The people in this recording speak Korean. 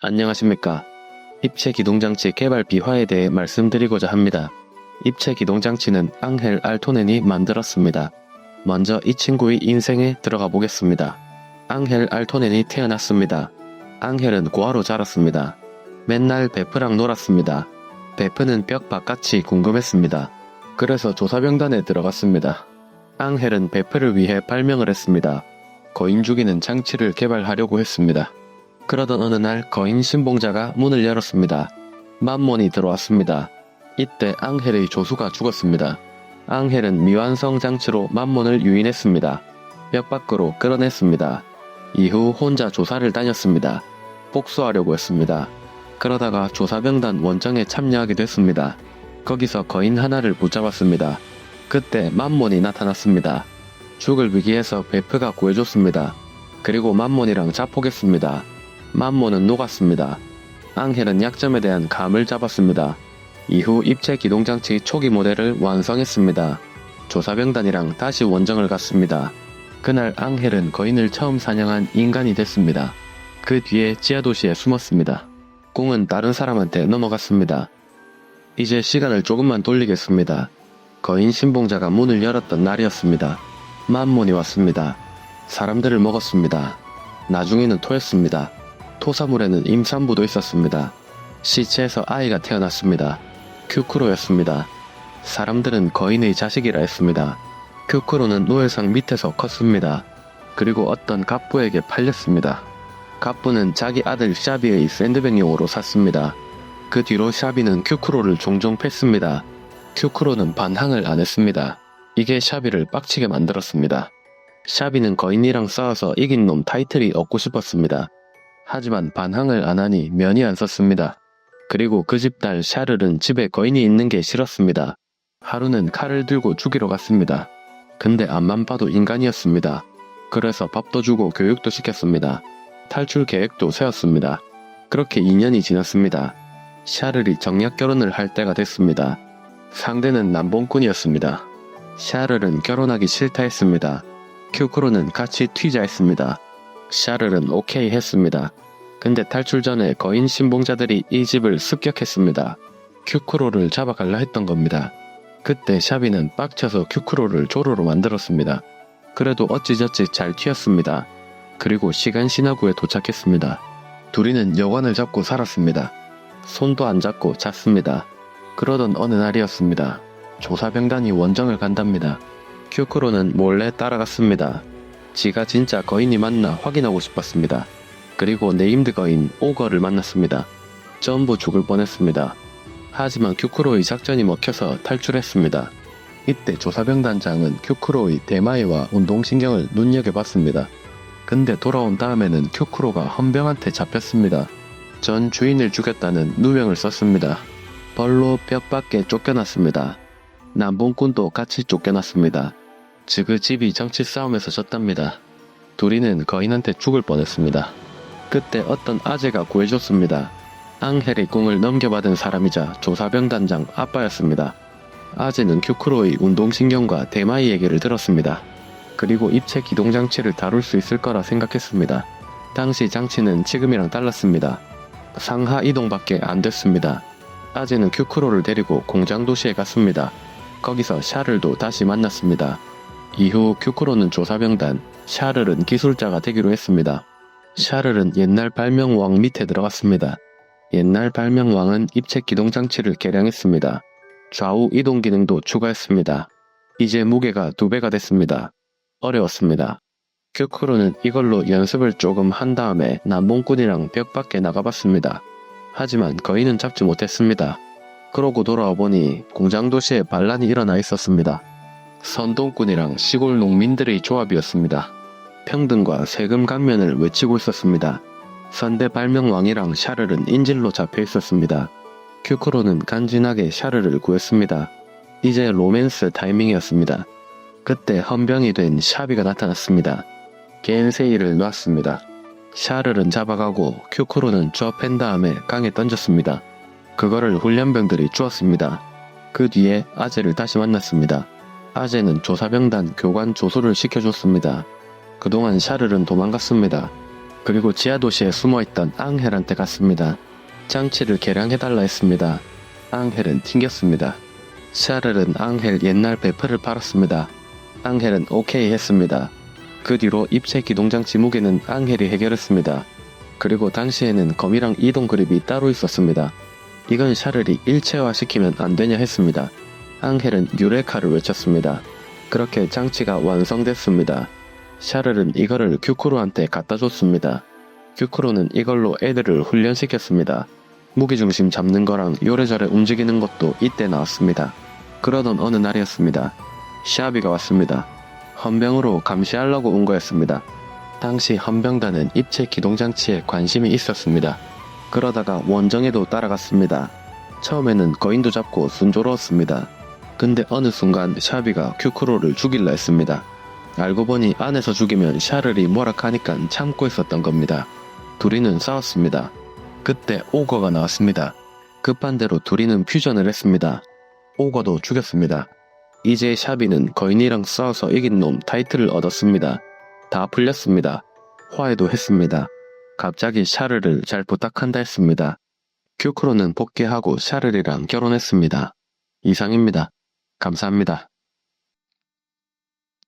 안녕하십니까. 입체 기동장치 개발 비화에 대해 말씀드리고자 합니다. 입체 기동장치는 앙헬 알토넨이 만들었습니다. 먼저 이 친구의 인생에 들어가 보겠습니다. 앙헬 알토넨이 태어났습니다. 앙헬은 고아로 자랐습니다. 맨날 베프랑 놀았습니다. 베프는 벽 바깥이 궁금했습니다. 그래서 조사병단에 들어갔습니다. 앙헬은 베프를 위해 발명을 했습니다. 거인 죽이는 장치를 개발하려고 했습니다. 그러던 어느 날 거인 신봉자가 문을 열었습니다. 맘몬이 들어왔습니다. 이때 앙헬의 조수가 죽었습니다. 앙헬은 미완성 장치로 맘몬을 유인했습니다. 벽 밖으로 끌어냈습니다. 이후 혼자 조사를 다녔습니다. 복수하려고 했습니다. 그러다가 조사병단 원정에 참여하게 됐습니다. 거기서 거인 하나를 붙잡았습니다. 그때 맘몬이 나타났습니다. 죽을 위기에서 베프가 구해줬습니다. 그리고 맘몬이랑 자폭했습니다. 맘몬은 녹았습니다. 앙헬은 약점에 대한 감을 잡았습니다. 이후 입체 기동장치 초기 모델을 완성했습니다. 조사병단이랑 다시 원정을 갔습니다. 그날 앙헬은 거인을 처음 사냥한 인간이 됐습니다. 그 뒤에 지하도시에 숨었습니다. 공은 다른 사람한테 넘어갔습니다. 이제 시간을 조금만 돌리겠습니다. 거인 신봉자가 문을 열었던 날이었습니다. 맘몬이 왔습니다. 사람들을 먹었습니다. 나중에는 토했습니다. 토사물에는 임산부도 있었습니다. 시체에서 아이가 태어났습니다. 큐크로였습니다. 사람들은 거인의 자식이라 했습니다. 큐크로는 노예상 밑에서 컸습니다. 그리고 어떤 갑부에게 팔렸습니다. 갑부는 자기 아들 샤비의 샌드백용으로 샀습니다. 그 뒤로 샤비는 큐크로를 종종 팼습니다. 큐크로는 반항을 안 했습니다. 이게 샤비를 빡치게 만들었습니다. 샤비는 거인이랑 싸워서 이긴 놈 타이틀이 얻고 싶었습니다. 하지만 반항을 안 하니 면이 안 섰습니다. 그리고 그 집 딸 샤를은 집에 거인이 있는 게 싫었습니다. 하루는 칼을 들고 죽이러 갔습니다. 근데 앞만 봐도 인간이었습니다. 그래서 밥도 주고 교육도 시켰습니다. 탈출 계획도 세웠습니다. 그렇게 2년이 지났습니다. 샤를이 정략 결혼을 할 때가 됐습니다. 상대는 남봉꾼이었습니다. 샤를은 결혼하기 싫다 했습니다. 큐크로는 같이 튀자 했습니다. 샤를은 오케이 했습니다. 근데 탈출 전에 거인 신봉자들이 이 집을 습격했습니다. 큐크로를 잡아갈라 했던 겁니다. 그때 샤비는 빡쳐서 큐크로를 조로로 만들었습니다. 그래도 어찌저찌 잘 튀었습니다. 그리고 시간 신화구에 도착했습니다. 둘이는 여관을 잡고 살았습니다. 손도 안 잡고 잤습니다. 그러던 어느 날이었습니다. 조사병단이 원정을 간답니다. 큐크로는 몰래 따라갔습니다. 지가 진짜 거인이 맞나 확인하고 싶었습니다. 그리고 네임드 거인 오거를 만났습니다. 전부 죽을 뻔했습니다. 하지만 큐크로의 작전이 먹혀서 탈출했습니다. 이때 조사병단장은 큐크로의 대마애와 운동신경을 눈여겨봤습니다. 근데 돌아온 다음에는 큐크로가 헌병한테 잡혔습니다. 전 주인을 죽였다는 누명을 썼습니다. 벌로 벽 밖에 쫓겨났습니다. 남봉꾼도 같이 쫓겨났습니다. 그 집이 정치 싸움에서 졌답니다. 둘이는 거인한테 죽을 뻔했습니다. 그때 어떤 아재가 구해줬습니다. 앙헬의 꿈을 넘겨받은 사람이자 조사병단장 아빠였습니다. 아재는 큐크로의 운동신경과 대마의 얘기를 들었습니다. 그리고 입체 기동장치를 다룰 수 있을 거라 생각했습니다. 당시 장치는 지금이랑 달랐습니다. 상하 이동밖에 안 됐습니다. 아재는 큐크로를 데리고 공장 도시에 갔습니다. 거기서 샤를도 다시 만났습니다. 이후 큐크로는 조사병단, 샤를은 기술자가 되기로 했습니다. 샤를은 옛날 발명왕 밑에 들어갔습니다. 옛날 발명왕은 입체 기동장치를 개량했습니다. 좌우 이동 기능도 추가했습니다. 이제 무게가 2배가 됐습니다. 어려웠습니다. 큐크로는 이걸로 연습을 조금 한 다음에 남봉꾼이랑 벽 밖에 나가봤습니다. 하지만 거인은 잡지 못했습니다. 그러고 돌아와 보니 공장 도시에 반란이 일어나 있었습니다. 선동꾼이랑 시골 농민들의 조합이었습니다. 평등과 세금 감면을 외치고 있었습니다. 선대 발명왕이랑 샤를은 인질로 잡혀 있었습니다. 큐크로는 간지나게 샤를을 구했습니다. 이제 로맨스 타이밍이었습니다. 그때 헌병이 된 샤비가 나타났습니다. 겐세이를 놨습니다. 샤를은 잡아가고 큐크로는 쥐어팬 다음에 강에 던졌습니다. 그거를 훈련병들이 주었습니다. 그 뒤에 아재를 다시 만났습니다. 아재는 조사병단 교관 조소를 시켜줬습니다. 그동안 샤를은 도망갔습니다. 그리고 지하도시에 숨어있던 앙헬한테 갔습니다. 장치를 개량해달라 했습니다. 앙헬은 튕겼습니다. 샤를은 앙헬 옛날 베프를 팔았습니다. 앙헬은 오케이 했습니다. 그 뒤로 입체 기동장치 무게는 앙헬이 해결했습니다. 그리고 당시에는 검이랑 이동 그립이 따로 있었습니다. 이건 샤를이 일체화시키면 안되냐 했습니다. 앙헬은 유레카를 외쳤습니다. 그렇게 장치가 완성됐습니다. 샤를은 이거를 큐크로한테 갖다줬습니다. 큐크로는 이걸로 애들을 훈련시켰습니다. 무게중심 잡는 거랑 요래저래 움직이는 것도 이때 나왔습니다. 그러던 어느 날이었습니다. 샤비가 왔습니다. 헌병으로 감시하려고 온 거였습니다. 당시 헌병단은 입체 기동장치에 관심이 있었습니다. 그러다가 원정에도 따라갔습니다. 처음에는 거인도 잡고 순조로웠습니다. 근데 어느 순간 샤비가 큐크로를 죽일라 했습니다. 알고 보니 안에서 죽이면 샤를이 뭐라 하니까 참고 있었던 겁니다. 둘이는 싸웠습니다. 그때 오거가 나왔습니다. 급한 대로 둘이는 퓨전을 했습니다. 오거도 죽였습니다. 이제 샤비는 거인이랑 싸워서 이긴 놈 타이틀을 얻었습니다. 다 풀렸습니다. 화해도 했습니다. 갑자기 샤를을 잘 부탁한다 했습니다. 큐크로는 복귀하고 샤를이랑 결혼했습니다. 이상입니다. 감사합니다.